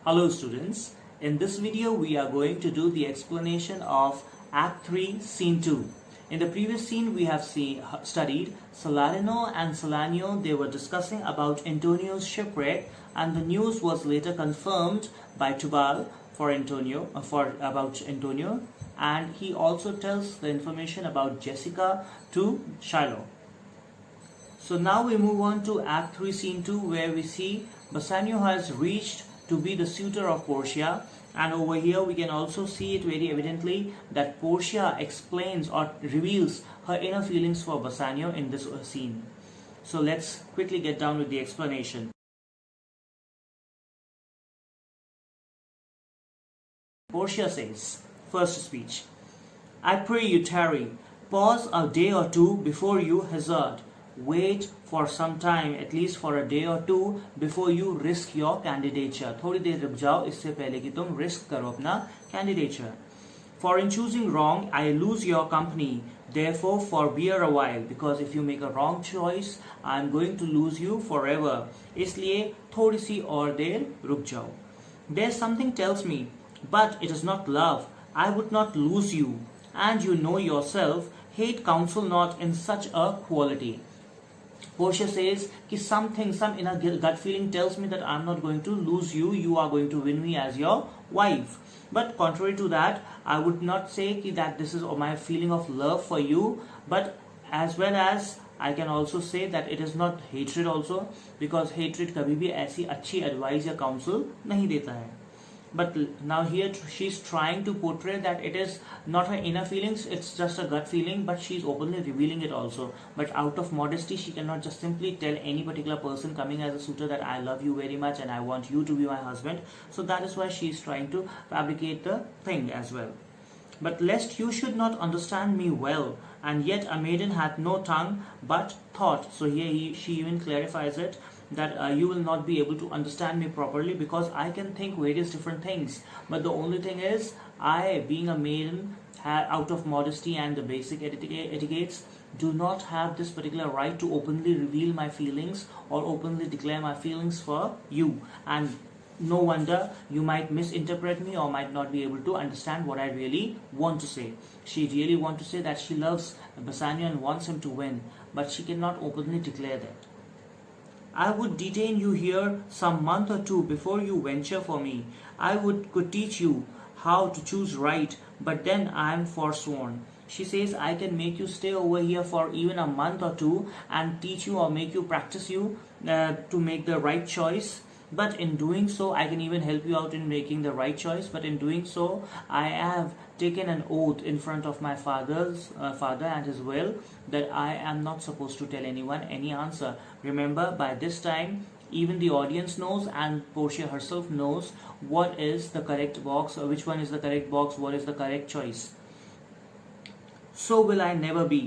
Hello students, in this video we are going to do the explanation of Act 3 Scene 2. In the previous scene we have studied Salarino and Bassanio. They were discussing about Antonio's shipwreck, and the news was later confirmed by Tubal about Antonio, and he also tells the information about Jessica to Shiloh. So now we move on to Act 3 Scene 2, where we see Bassanio has reached to be the suitor of Portia, and over here we can also see it very evidently that Portia explains or reveals her inner feelings for Bassanio in this scene. So let's quickly get down with the explanation. Portia says, first speech, "I pray you tarry, pause a day or two before you hazard. Wait for some time, at least for a day or two, before you risk your candidature." थोड़ी देर रुक जाओ इससे पहले कि तुम risk करो अपना candidature. "For in choosing wrong, I lose your company. Therefore, forbear a while, because if you make a wrong choice, I am going to lose you forever. इसलिए थोड़ी सी और देर रुक जाओ. There's something tells me, but it is not love. I would not lose you, and you know yourself. Hate counsel not in such a quality." Portia says कि some inner gut feeling tells me that I'm not going to lose you. You are going to win me as your wife. But contrary to that, I would not say that this is my feeling of love for you. But as well as I can also say that it is not hatred also, because hatred कभी भी ऐसी अच्छी advice या counsel नहीं देता है. But now here she's trying to portray that it is not her inner feelings, it's just a gut feeling, but she's openly revealing it also. But out of modesty, she cannot just simply tell any particular person coming as a suitor that I love you very much and I want you to be my husband. So that is why she's trying to fabricate the thing as well. "But lest you should not understand me well, and yet a maiden hath no tongue but thought." So here she even clarifies it, that you will not be able to understand me properly because I can think various different things. But the only thing is, I, being a maiden, out of modesty and the basic etiquettes, do not have this particular right to openly reveal my feelings or openly declare my feelings for you. And no wonder you might misinterpret me or might not be able to understand what I really want to say. She really wants to say that she loves Bassanio and wants him to win, but she cannot openly declare that. "I would detain you here some month or two before you venture for me. I could teach you how to choose right, but then I am forsworn." She says, I can make you stay over here for even a month or two and teach you or make you practice you to make the right choice. But in doing so, I can even help you out in making the right choice. But in doing so, I have taken an oath in front of my father and his will that I am not supposed to tell anyone any answer. Remember, by this time, even the audience knows and Portia herself knows what is the correct box, or which one is the correct box, what is the correct choice. "So will I never be.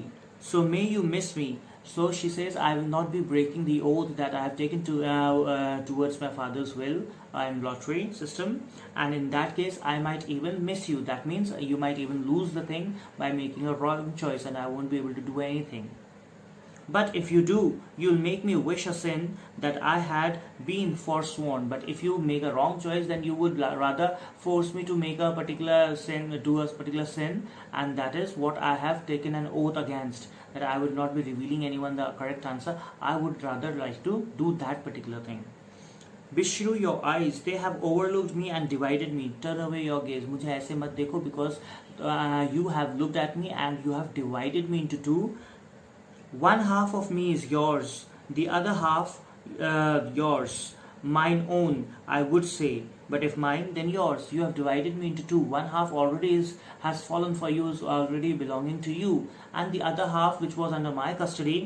So may you miss me." So she says, I will not be breaking the oath that I have taken towards my father's will and lottery system. And in that case, I might even miss you. That means you might even lose the thing by making a wrong choice and I won't be able to do anything. "But if you do, you'll make me wish a sin that I had been forsworn." But if you make a wrong choice, then you would rather force me to make a particular sin, do a particular sin, and that is what I have taken an oath against, that I would not be revealing anyone the correct answer. I would rather like to do that particular thing. "Beshrew your eyes, they have overlooked me and divided me." Turn away your gaze. मुझे ऐसे मत देखो, because you have looked at me and you have divided me into two. "One half of me is yours, the other half yours. Mine own, I would say, but if mine, then yours. You have divided me into two. One half already has fallen for you, is already belonging to you, and the other half, which was under my custody,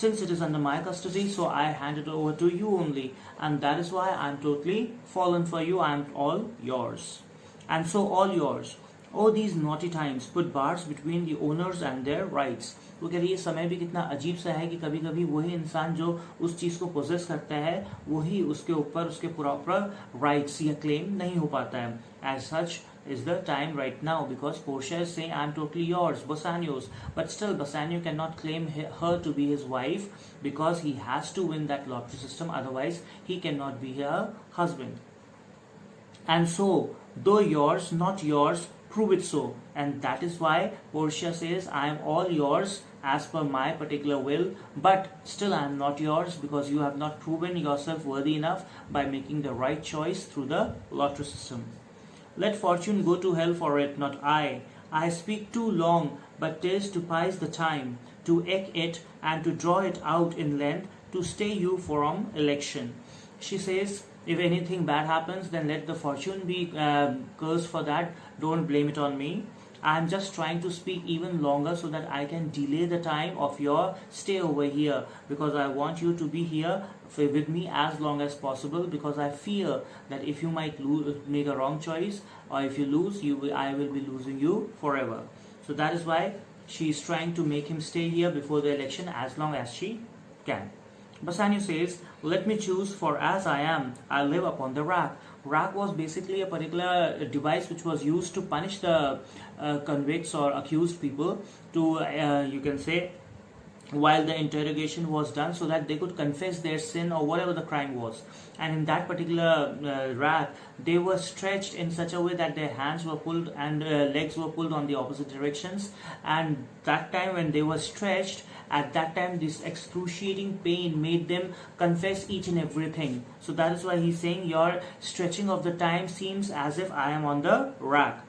since it is under my custody, so I hand it over to you only, and that is why I am totally fallen for you. I am all yours, and so all yours. Oh, these naughty times put bars between the owners and their rights." वो कह रही है समय भी कितना अजीब सा है कि कभी कभी वही इंसान जो उस चीज़ को पोजेस करता है वही उसके ऊपर उसके प्रॉपर राइट्स या क्लेम नहीं हो पाता है. As such is the time right now, because Portia is saying, "I'm totally yours, Bassanio's." But still, Bassanio cannot claim her to be his wife because he has to win that lottery system. Otherwise, he cannot be her husband. And so, though yours, not yours, prove it so. And that is why Portia says, I am all yours as per my particular will, but still I am not yours because you have not proven yourself worthy enough by making the right choice through the lottery system. Let fortune go to hell for it, not I. I speak too long, but 'tis to pass the time, to eke it and to draw it out in length, to stay you from election. She says, if anything bad happens, then let the fortune be cursed for that. Don't blame it on me. I'm just trying to speak even longer so that I can delay the time of your stay over here, because I want you to be here with me as long as possible, because I fear that if you might make a wrong choice, or if you lose, I will be losing you forever. So that is why she is trying to make him stay here before the election as long as she can. Bassanio says, let me choose, for as I am, I live upon the rack. Rack was basically a particular device which was used to punish the convicts or accused people to, you can say, while the interrogation was done, so that they could confess their sin or whatever the crime was. And in that particular rack, they were stretched in such a way that their hands were pulled and legs were pulled on the opposite directions. And that time when they were stretched, at that time this excruciating pain made them confess each and everything. So that is why he's saying, your stretching of the time seems as if I am on the rack.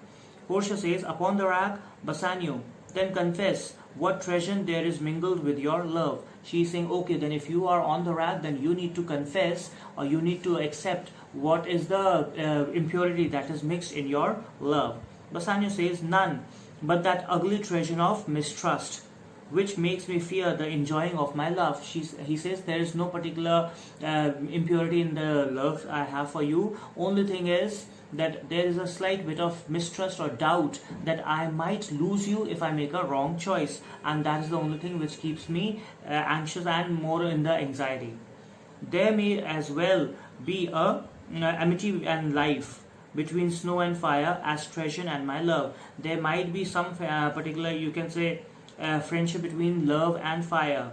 Portia says, upon the rack, Bassanio, then confess what treasure there is mingled with your love. She is saying, okay, then if you are on the rack, then you need to confess, or you need to accept what is the impurity that is mixed in your love. Bassanio says, none, but that ugly treasure of mistrust, which makes me fear the enjoying of my love. He says, there is no particular impurity in the love I have for you. Only thing is that there is a slight bit of mistrust or doubt that I might lose you if I make a wrong choice. And that is the only thing which keeps me anxious and more in the anxiety. There may as well be a amity and life between snow and fire as treasure and my love. There might be some particular, you can say, friendship between love and fire.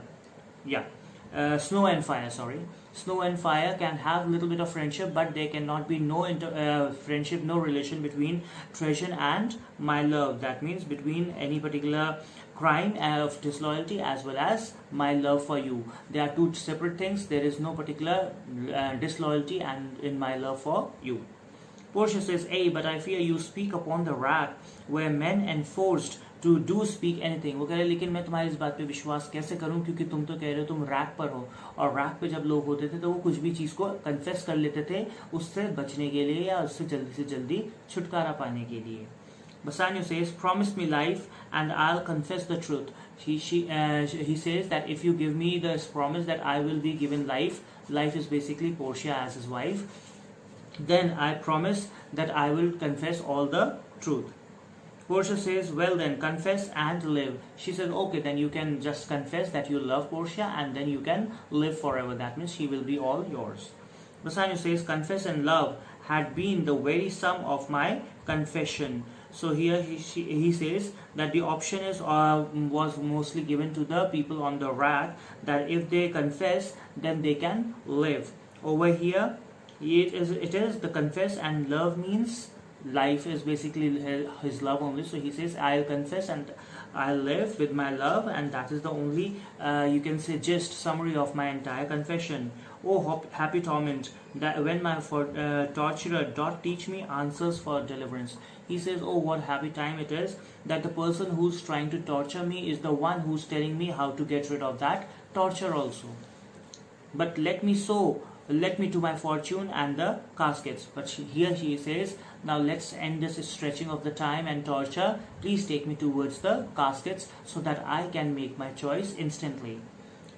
Snow and fire, sorry. Snow and fire can have a little bit of friendship, but there cannot be no friendship, no relation between treasure and my love. That means between any particular crime of disloyalty as well as my love for you. They are two separate things. There is no particular disloyalty and in my love for you. Portia says, but I fear you speak upon the rack where men enforced to do speak anything. वो कह रहे लेकिन मैं तुम्हारी इस बात पे विश्वास कैसे करूं, क्योंकि तुम तो कह रहे हो तुम रैक पर हो, और रैक पे जब लोग होते थे तो वो कुछ भी चीज को कन्फेस कर लेते थे उससे बचने के लिए या उससे जल्दी से जल्दी छुटकारा पाने के लिए. Bassanio says, promise me life and I'll confess the truth. He says that if you give me this promise that I will be given life, life is basically Portia as his wife, then I promise that I will confess all the truth. Portia says, well then, confess and live. She says, okay, then you can just confess that you love Portia and then you can live forever. That means she will be all yours. Bassanio says, confess and love had been the very sum of my confession. So here he says that the option was mostly given to the people on the rack, that if they confess, then they can live. Over here, it is the confess and love means life is basically his love only. So he says, I'll confess and I'll live with my love, and that is the only you can say gist summary of my entire confession. Oh happy torment, that when my torturer doth teach me answers for deliverance. He says, oh what happy time it is that the person who's trying to torture me is the one who's telling me how to get rid of that torture also. But let me to my fortune and the caskets. But here she says, now let's end this stretching of the time and torture. Please take me towards the caskets so that I can make my choice instantly.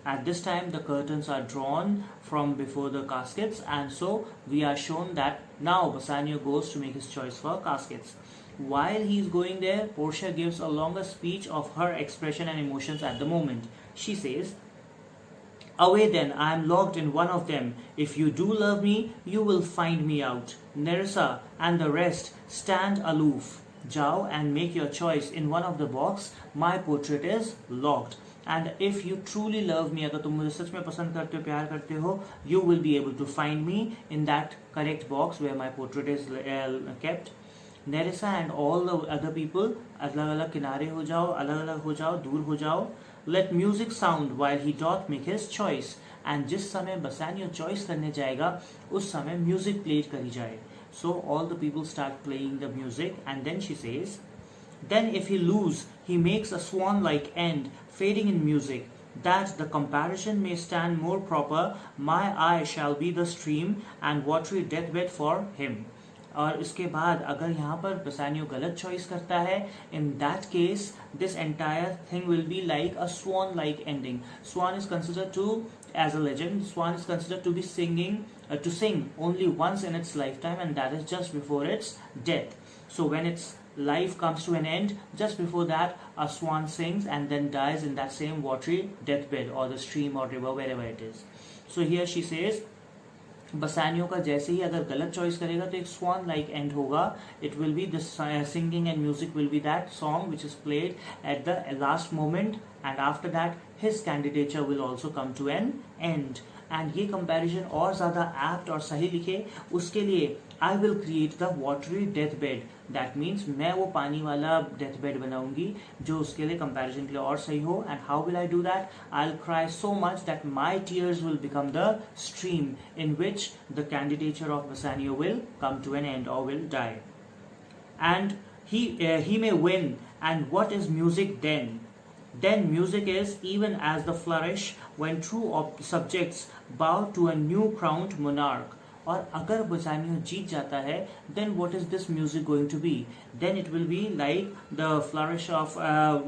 At this time the curtains are drawn from before the caskets, and so we are shown that now Bassanio goes to make his choice for caskets. While he is going there, Portia gives a longer speech of her expression and emotions at the moment. She says, away then, I am locked in one of them. If you do love me, you will find me out. Nerissa and the rest, stand aloof. Jao and make your choice. In one of the box, my portrait is locked. and if you truly love me, अगर तुम मुझे सच में पसंद करते हो, प्यार करते हो, you will be able to find me in that correct box where my portrait is kept. Nerissa and all the other people, अलग अलग किनारे हो जाओ, अलग अलग हो जाओ, दूर हो जाओ. Let music sound while he doth make his choice. And जिस समय बसानियो चॉइस करने जाएगा, उस समय म्यूजिक प्ले करी जाए. So all the people start playing the music, and then she says, then if he lose, he makes a swan-like end, fading in music, that the comparison may stand more proper, my eye shall be the stream, and watery deathbed for him. और इसके बाद अगर यहाँ पर बसानियो गलत choice करता है, in that case this entire thing will be like a swan like ending. Swan is considered to, as a legend, swan is considered to be to sing only once in its lifetime, and that is just before its death. So when its life comes to an end, just before that a swan sings and then dies in that same watery deathbed or the stream or river, wherever it is. So here she says, बसानियो का जैसे ही अगर गलत choice करेगा तो एक swan like end होगा. It will be this singing and music will be that song which is played at the last moment, and after that his candidature will also come to an end. And ये comparison और ज्यादा apt और सही लिखे उसके लिए I will create the watery death bed. That means मैं वो पानी वाला डेथ बेड बनाऊंगी जो उसके लिए कंपैरिजन के लिए और सही हो. And how will I do that? I will cry so much that my tears will become the stream in which the candidature of Bassanio will come to an end और will die. And he may win. And what is music then? Then music is even as the flourish when true subjects bow to a new crowned monarch. और अगर बसानियो जीत जाता है, then what is this music going to be? Then it will be like the flourish of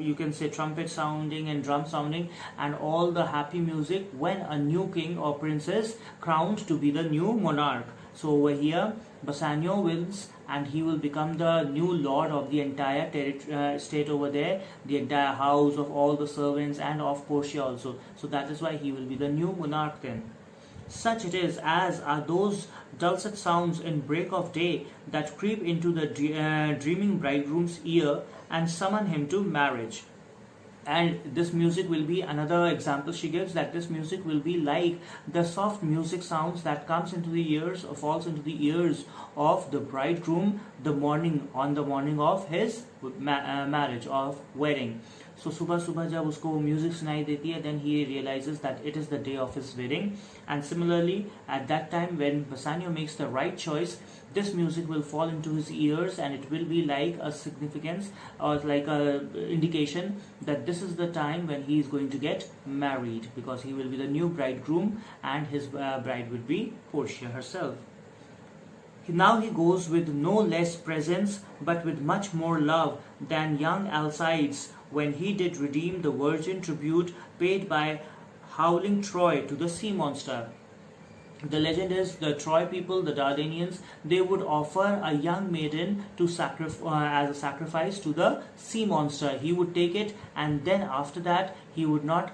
you can say trumpet sounding and drum sounding and all the happy music when a new king or prince is crowned to be the new monarch. So over here Bassanio wins and he will become the new lord of the entire state over there, the entire house of all the servants and of Portia also. So that is why he will be the new monarch then. Such it is as are those dulcet sounds in break of day that creep into the dreaming bridegroom's ear and summon him to marriage. And this music will be another example she gives, that this music will be like the soft music sounds that comes into the ears or falls into the ears of the bridegroom on the morning of his marriage, of wedding. So सुबह सुबह जब उसको वो music सुनाई देती है, then he realizes that it is the day of his wedding. And similarly at that time when Bassanio makes the right choice, this music will fall into his ears and it will be like a significance or like a indication that this is the time when he is going to get married, because he will be the new bridegroom and his bride would be Portia herself. Now he goes with no less presence but with much more love than young Alcides when he did redeem the virgin tribute paid by howling Troy to the sea monster. The legend is the Troy people, the Dardanians, they would offer a young maiden to as a sacrifice to the sea monster. He would take it and then after that he would not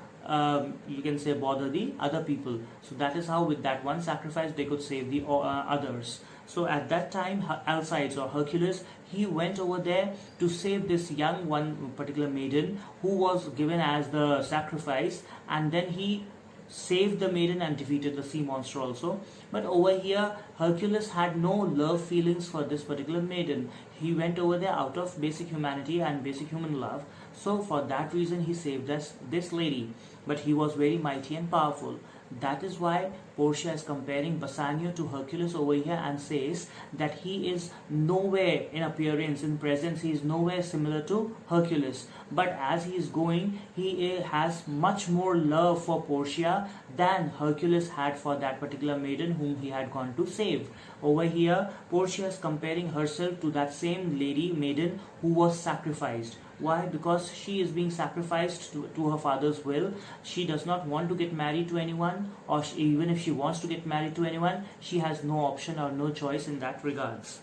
you can say bother the other people. So that is how with that one sacrifice they could save the others. So at that time Alcides or Hercules, he went over there to save this young one particular maiden who was given as the sacrifice, and then he saved the maiden and defeated the sea monster also. But over here Hercules had no love feelings for this particular maiden. He went over there out of basic humanity and basic human love. So for that reason he saved this lady, but he was very mighty and powerful. That is why Portia is comparing Bassanio to Hercules over here and says that he is nowhere in appearance, in presence, he is nowhere similar to Hercules. But as he is going, he has much more love for Portia than Hercules had for that particular maiden whom he had gone to save. Over here, Portia is comparing herself to that same lady, maiden, who was sacrificed. Why? Because she is being sacrificed to her father's will. She does not want to get married to anyone, or even if she wants to get married to anyone, she has no option or no choice in that regards.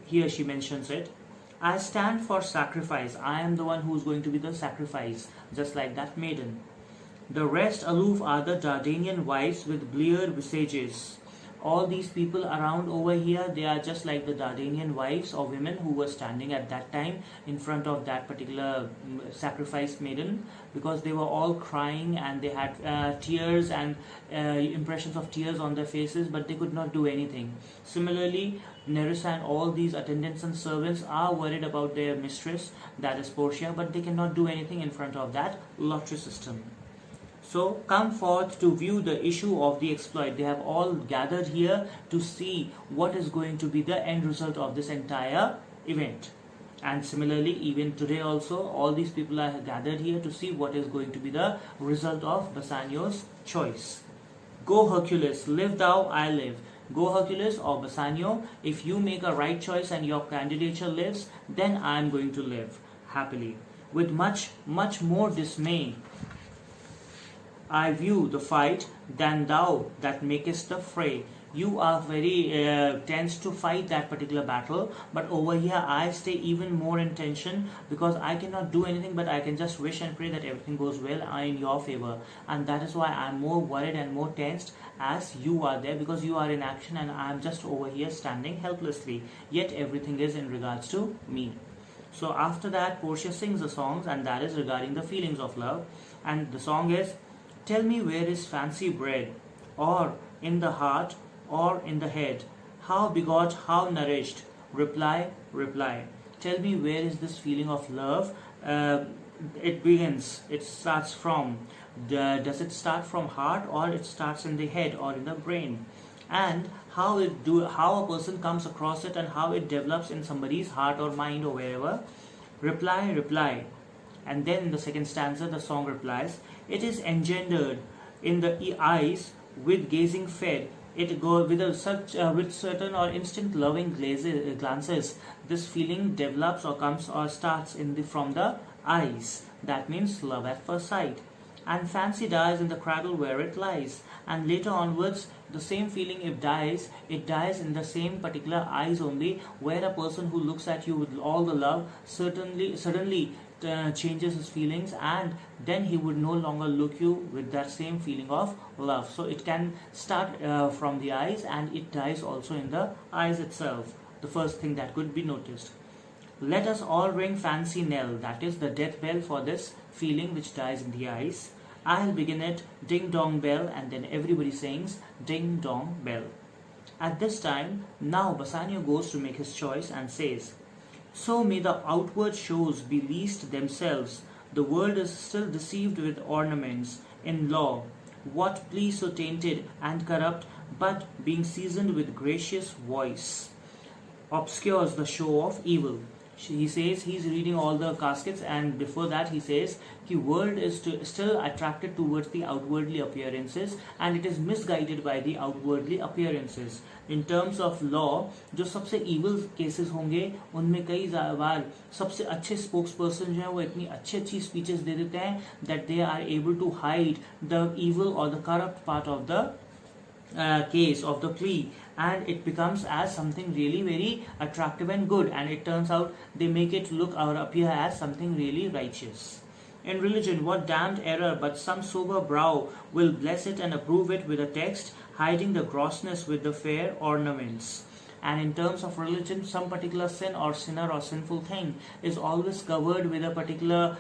Here she mentions it. I stand for sacrifice. I am the one who is going to be the sacrifice, just like that maiden. The rest aloof are the Dardanian wives with bleared visages. All these people around over here, they are just like the Dardanian wives or women who were standing at that time in front of that particular sacrificed maiden, because they were all crying and they had tears and impressions of tears on their faces, but they could not do anything. Similarly, Nerissa and all these attendants and servants are worried about their mistress, that is Portia, but they cannot do anything in front of that lottery system. So come forth to view the issue of the exploit. They have all gathered here to see what is going to be the end result of this entire event. And similarly, even today also, all these people are gathered here to see what is going to be the result of Bassanio's choice. Go Hercules, live thou, I live. Go Hercules or Bassanio, if you make a right choice and your candidature lives, then I am going to live happily. With much, much more dismay I view the fight than thou that makest the fray. You are very tense to fight that particular battle, but over here I stay even more in tension, because I cannot do anything, but I can just wish and pray that everything goes well in your favor. And that is why I am more worried and more tensed as you are there, because you are in action and I am just over here standing helplessly. Yet everything is in regards to me. So after that, Portia sings the songs, and that is regarding the feelings of love. And the song is, tell me where is fancy bred, or in the heart, or in the head, how begot, how nourished, reply, reply. Tell me where is this feeling of love, it starts from, does it start from heart, or it starts in the head or in the brain, and how a person comes across it and how it develops in somebody's heart or mind or wherever. Reply, reply. And then in the second stanza the song replies, it is engendered in the eyes with gazing fed. It goes with certain or instant loving glances. This feeling develops or comes or starts from the eyes. That means love at first sight. And fancy dies in the cradle where it lies. And later onwards, the same feeling, if dies, it dies in the same particular eyes only, where a person who looks at you with all the love suddenly changes his feelings, and then he would no longer look you with that same feeling of love. So it can start from the eyes, and it dies also in the eyes itself. The first thing that could be noticed. Let us all ring fancy knell, that is the death bell for this feeling which dies in the eyes. I'll begin it, ding dong bell, and then everybody sings ding dong bell. At this time, now Bassanio goes to make his choice and says, so may the outward shows be least themselves. The world is still deceived with ornaments. In law, what plea so tainted and corrupt, but being seasoned with gracious voice, obscures the show of evil. He says he's reading all the caskets, and before that he says the world is still attracted towards the outwardly appearances, and it is misguided by the outwardly appearances. In terms of law, जो सबसे evil cases होंगे उनमें कई बार सबसे अच्छे spokesperson जो हैं वो इतनी अच्छी speeches दे देते हैं that they are able to hide the evil or the corrupt part of the case of the plea, and it becomes as something really very attractive and good, and it turns out they make it look or appear as something really righteous. In religion, what damned error, but some sober brow will bless it and approve it with a text, hiding the grossness with the fair ornaments. And in terms of religion, some particular sin or sinner or sinful thing is always covered with a particular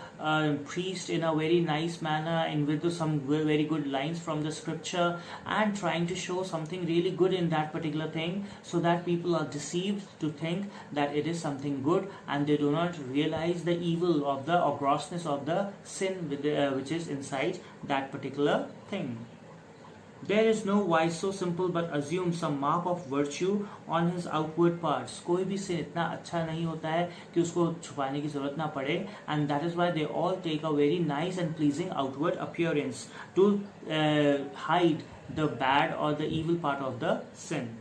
priest in a very nice manner and with some very good lines from the scripture, and trying to show something really good in that particular thing, so that people are deceived to think that it is something good, and they do not realize the evil of the or grossness of the sin which is inside that particular thing. There is no wise so simple but assume some mark of virtue on his outward parts. कोई भी sin इतना अच्छा नहीं होता है कि उसको छुपाने की जरूरत ना पड़े, and that is why they all take a very nice and pleasing outward appearance to hide the bad or the evil part of the sin.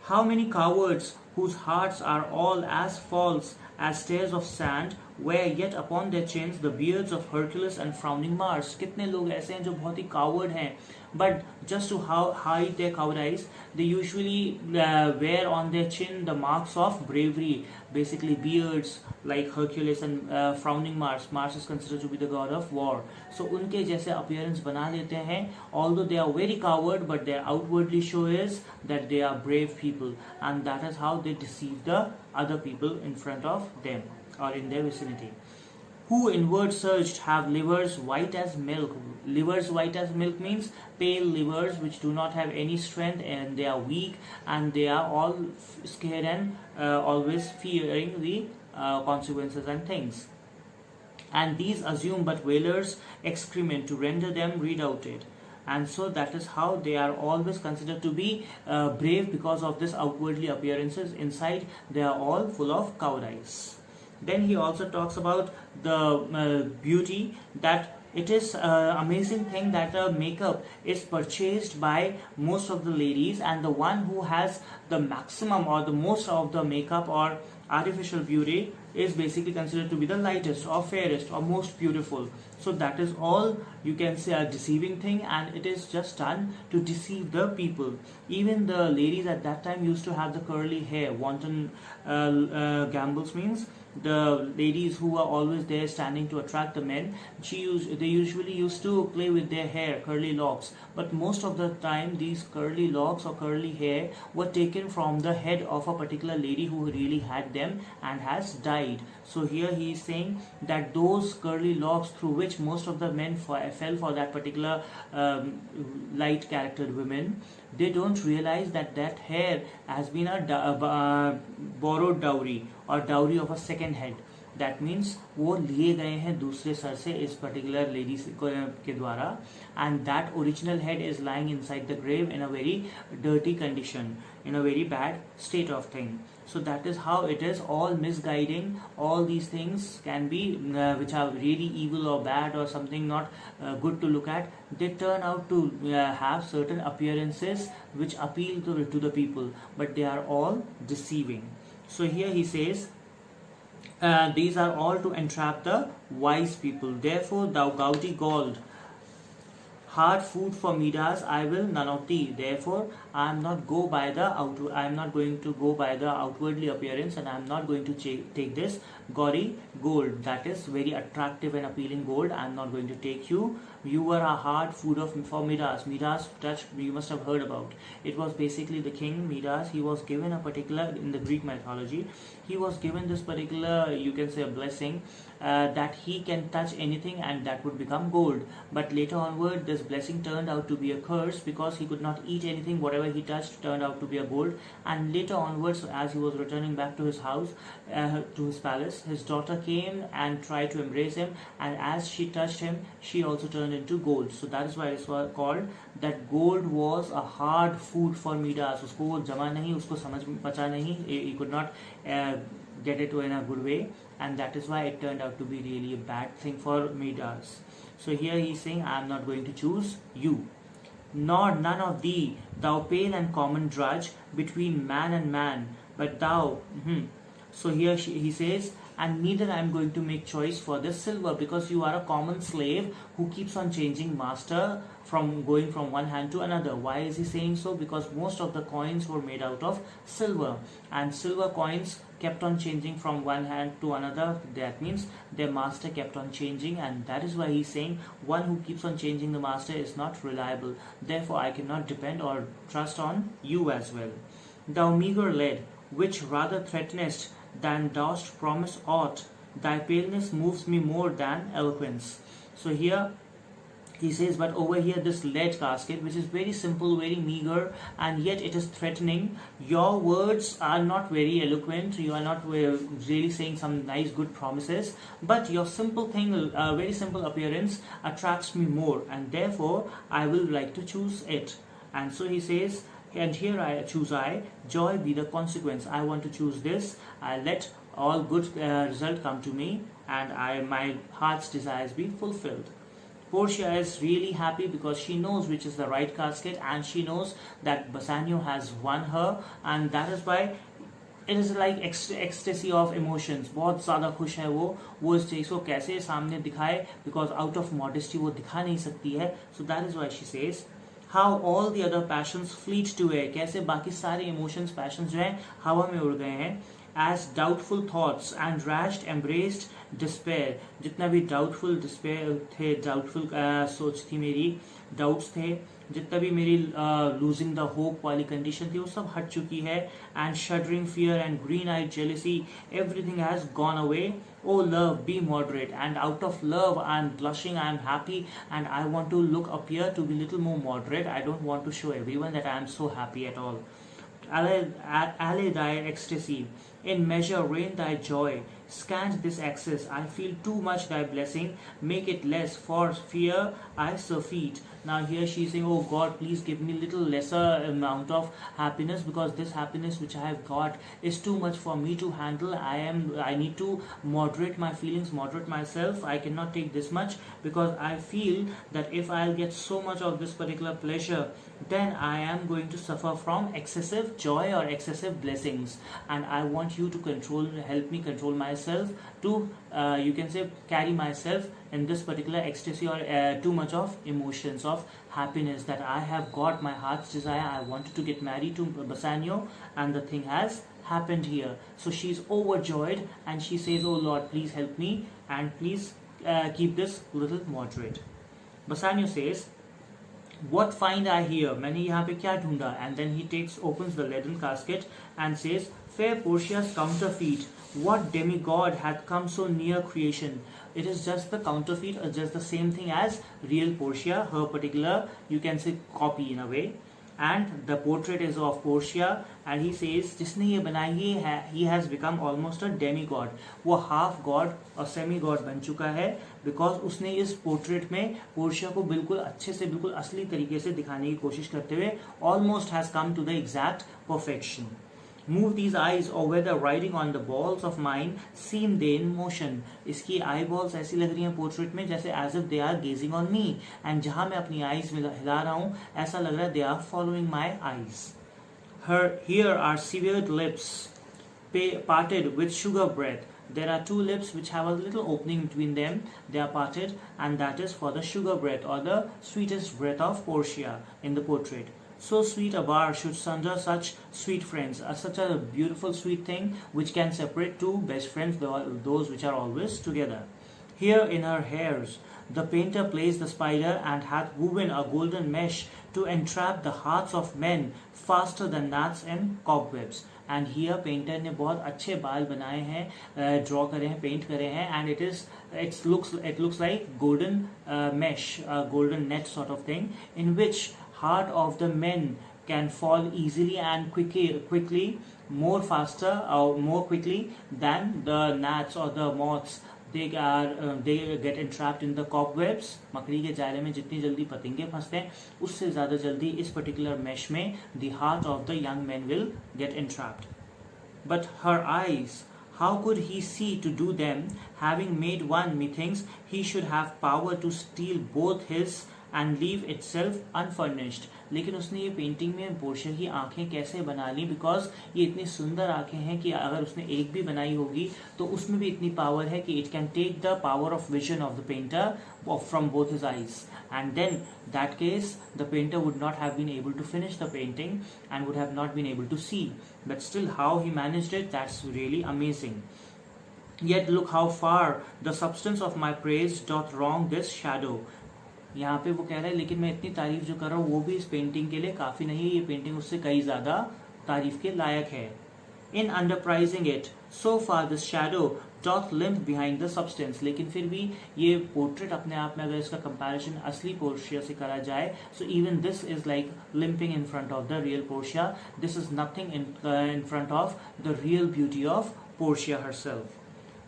How many cowards whose hearts are all as false as stairs of sand where yet upon their chins the beards of Hercules and frowning Mars. कितने लोग ऐसे हैं जो बहुत ही coward हैं, but just to hide their cowardice, they usually wear on their chin the marks of bravery, basically beards like Hercules and frowning Mars. Mars is considered to be the god of war. So उनके जैसे appearance बना लेते हैं, although they are very coward, but their outwardly show is that they are brave people, and that is how they deceive the other people in front of them or in their vicinity. Who inward surged have livers white as milk. Livers white as milk means pale livers which do not have any strength, and they are weak, and they are all scared and always fearing the consequences and things. And these assume but whalers' excrement to render them redoubted. And so that is how they are always considered to be brave, because of this outwardly appearances. Inside they are all full of cowardice. Then he also talks about the beauty, that it is an amazing thing that makeup is purchased by most of the ladies, and the one who has the maximum or the most of the makeup or artificial beauty is basically considered to be the lightest or fairest or most beautiful. So that is all, you can say, a deceiving thing, and it is just done to deceive the people. Even the ladies at that time used to have the curly hair. Wanton gambles means the ladies who are always there standing to attract the men, they usually used to play with their hair, curly locks. But most of the time these curly locks or curly hair were taken from the head of a particular lady who really had them and has died. So here he is saying that those curly locks through which most of the men fell for that particular light charactered women, they don't realize that that hair has been a borrowed dowry or dowry of a second head. That means वो लिए गए हैं दूसरे sir से इस particular lady के द्वारा, and that original head is lying inside the grave in a very dirty condition, in a very bad state of thing. So that is how it is, all misguiding. All these things can be which are really evil or bad or something not good to look at, they turn out to have certain appearances which appeal to the people, but they are all deceiving. So here he says, these are all to entrap the wise people. Therefore thou gouty gold, hard food for Midas, I will none of thee. Therefore I am not going to go by the outwardly appearance, and I am not going to take this gaudy gold, that is very attractive and appealing gold. I am not going to take you. You were a hard food for Midas. Midas, that you must have heard about. It was basically the king Midas. He was given a particular, in the Greek mythology, he was given this particular, you can say, a blessing that he can touch anything and that would become gold. But later onward, this blessing turned out to be a curse, because he could not eat anything. Whatever he touched turned out to be a gold. And later onwards, as he was returning back to his house, to his palace, his daughter came and tried to embrace him, and as she touched him, she also turned into gold. So that is why it is called that gold was a hard food for Midas. उसको वो जमा नहीं, उसको समझ पचा नहीं, he could not get it in a good way, and that is why it turned out to be really a bad thing for Midas. So here he is saying, I am not going to choose you, nor none of thee, thou pale and common drudge between man and man, but thou. So here he says, and neither I am going to make choice for this silver, because you are a common slave who keeps on changing master, from going from one hand to another. Why is he saying so? Because most of the coins were made out of silver, and silver coins kept on changing from one hand to another. That means their master kept on changing, and that is why he's saying one who keeps on changing the master is not reliable. Therefore I cannot depend or trust on you as well. Thou meager lead, which rather threatenest than dost promise aught, thy paleness moves me more than eloquence. So here he says, but over here this lead casket, which is very simple, very meager, and yet it is threatening. Your words are not very eloquent, you are not really saying some nice good promises, but your simple thing, very simple appearance attracts me more, and therefore I will like to choose it. And so he says, and here I choose joy be the consequence. I want to choose this. I let all good result come to me, and my heart's desires be fulfilled. Portia is really happy because she knows which is the right casket, and she knows that Bassanio has won her, and that is why it is like ecstasy of emotions, बहुत ज़्यादा खुश है वो इस चीज़ को कैसे सामने दिखाए, बिकॉज आउट ऑफ मॉडेस्टी वो दिखा नहीं सकती है. So that is why she says how all the other passions fleet to air, कैसे बाकी सारे इमोशंस पैशंस जो हैं हवा में उड़ गए हैं. As doubtful thoughts and rashed embraced despair, जितना भी डाउटफुल डिस्पेयर थे, डाउटफुल सोच थी मेरी, डाउट्स थे, जितना भी मेरी लूजिंग द होप वाली कंडीशन थी वो सब हट चुकी है. And shuddering fear and green eyed jealousy, everything has gone away. Oh love, be moderate, and out of love I am blushing, I am happy, and I want to appear to be little more moderate. I don't want to show everyone that I am so happy at all. Allay thy ecstasy, in measure reign thy joy. Scant this excess, I feel too much thy blessing. Make it less, for fear I surfeit. Now here she is saying, oh God, please give me little lesser amount of happiness, because this happiness which I have got is too much for me to handle. I need to moderate my feelings, moderate myself. I cannot take this much, because I feel that if I'll get so much of this particular pleasure, then I am going to suffer from excessive joy or excessive blessings. And I want you to help me control myself, to you can say carry myself in this particular ecstasy or too much of emotions of happiness that I have got my heart's desire. I wanted to get married to Bassanio, and the thing has happened here. So she's overjoyed and she says, oh Lord, please help me, and please keep this little moderate. Bassanio says, what find I here? मैंने यहाँ पे क्या ढूंढा? And then he opens the leaden casket and says, fair Portia's counterfeit, what demigod hath come so near creation? It is just the counterfeit, or just the same thing as real Portia, her particular, you can say, copy in a way. And the portrait is of Portia, and he says, जिसने ये बनाई है, he has become almost a demigod. वो half god और semi god बन चुका है, because उसने इस portrait में Portia को बिल्कुल अच्छे से, बिल्कुल असली तरीके से दिखाने की कोशिश करते हुए almost has come to the exact perfection. Move these eyes, or whether riding on the balls of mine, seem they in motion. इसकी आई बॉल्स ऐसी लग रही हैं पोर्ट्रेट में जैसे as if they are gazing on me, and जहां मैं अपनी आईज में हिला रहा हूं ऐसा लग रहा है they are following my eyes. Here are severed lips, parted with sugar breath. There are two lips which have a little opening between them. They are parted, and that is for the sugar breath, or the sweetest breath of Portia in the portrait. So sweet a bar should sunder such sweet friends. Such a beautiful sweet thing which can separate two best friends, those which are always together. Here in her hairs the painter plays the spider, and hath woven a golden mesh to entrap the hearts of men faster than gnats in cobwebs. And here painter ने बहुत अच्छे बाल बनाए हैं, draw करे हैं, paint करे हैं, and it looks like golden mesh, golden net sort of thing, in which heart of the men can fall easily and quickly, more faster or more quickly than the gnats or the moths. They get entrapped in the cobwebs. मकड़ी के जाले में जितनी जल्दी पतंगे फंसते हैं, उससे ज़्यादा जल्दी इस particular mesh में the heart of the young men will get entrapped. But her eyes, how could he see to do them? Having made one, methinks he should have power to steal both his and leave itself unfurnished. लेकिन उसने ये painting में Portia की आंखें कैसे बना ली, because ये इतनी सुंदर आंखें हैं कि अगर उसने एक भी बनाई होगी तो उसमें भी इतनी पावर है कि it can take the power of vision of the painter from both his eyes, and then that case the painter would not have been able to finish the painting and would have not been able to see, but still how he managed it, that's really amazing. Yet look how far the substance of my praise doth wrong this shadow. यहाँ पे वो कह रहा है लेकिन मैं इतनी तारीफ जो कर रहा हूँ वो भी इस पेंटिंग के लिए काफ़ी नहीं है, ये पेंटिंग उससे कई ज़्यादा तारीफ के लायक है. In underprizing it so far this shadow doth limp behind the substance. लेकिन फिर भी ये पोर्ट्रेट अपने आप में अगर इसका कंपैरिजन असली पोर्शिया से करा जाए, so even this is like limping in front of the real Portia. This is nothing in front of the real beauty of Portia herself.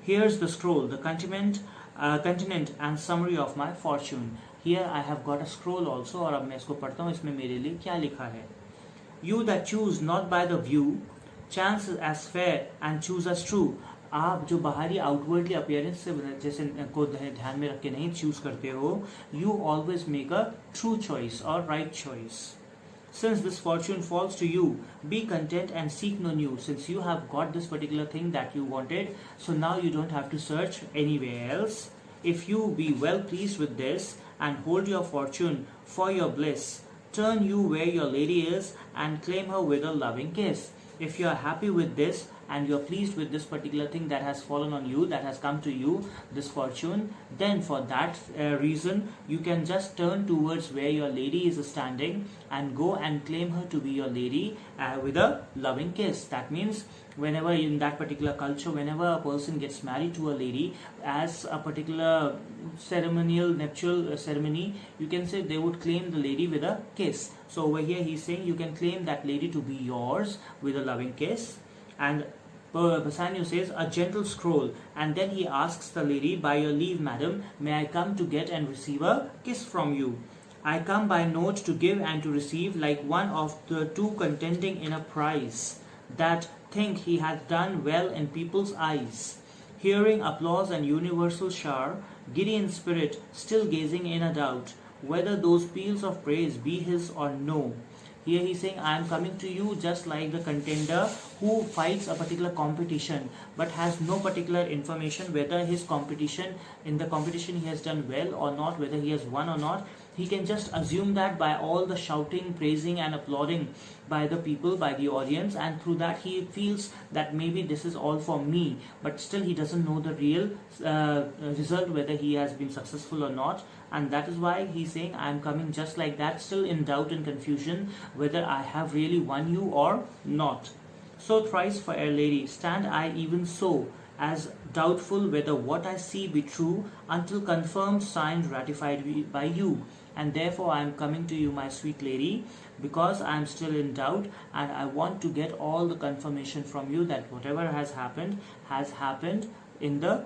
Here's the scroll, the continent and summary of my fortune. Here I have got a scroll also, और अब मैं इसको पढ़ता हूँ, इसमें मेरे लिए क्या लिखा है. You that choose not by the view, chance as fair and choose as true. आप जो बाहरी आउटवर्डली अपीयरेंस से जैसे को ध्यान में रख के नहीं चूज करते हो, you always make a true choice or right choice. Since this fortune falls to you, be content and seek no new. Since you have got this particular thing that you wanted, so now you don't have to search anywhere else. If you be well pleased with this and hold your fortune for your bliss, turn you where your lady is and claim her with a loving kiss. If you are happy with this and you are pleased with this particular thing that has fallen on you, that has come to you, this fortune, then for that reason you can just turn towards where your lady is standing and go and claim her to be your lady with a loving kiss. That means whenever in that particular culture, whenever a person gets married to a lady as a particular ceremonial nuptial ceremony, you can say they would claim the lady with a kiss. So over here he's saying you can claim that lady to be yours with a loving kiss. And Bassanio says a gentle scroll, and then he asks the lady, by your leave madam, may I come to get and receive a kiss from you? I come by note to give and to receive, like one of the two contending in a prize, that think he hath done well in people's eyes. Hearing applause and universal shower, giddy in spirit, still gazing in a doubt, whether those peals of praise be his or no. Here he's saying, I am coming to you just like the contender who fights a particular competition but has no particular information whether his competition, in the competition he has done well or not, whether he has won or not. He can just assume that by all the shouting, praising and applauding by the people, by the audience, and through that he feels that maybe this is all for me, but still he doesn't know the real result, whether he has been successful or not. And that is why he's saying, I am coming just like that, still in doubt and confusion whether I have really won you or not. So thrice, fair lady, stand I even so, as doubtful whether what I see be true, until confirmed, signed, ratified by you. And therefore I am coming to you, my sweet lady, because I am still in doubt, and I want to get all the confirmation from you that whatever has happened in the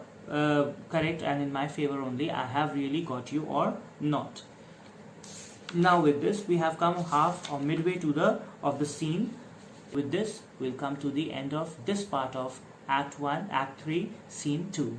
correct and in my favor only. I have really got you or not. Now with this we have come half or midway to the scene. With this we'll come to the end of this part of Act 1, Act 3, Scene 2.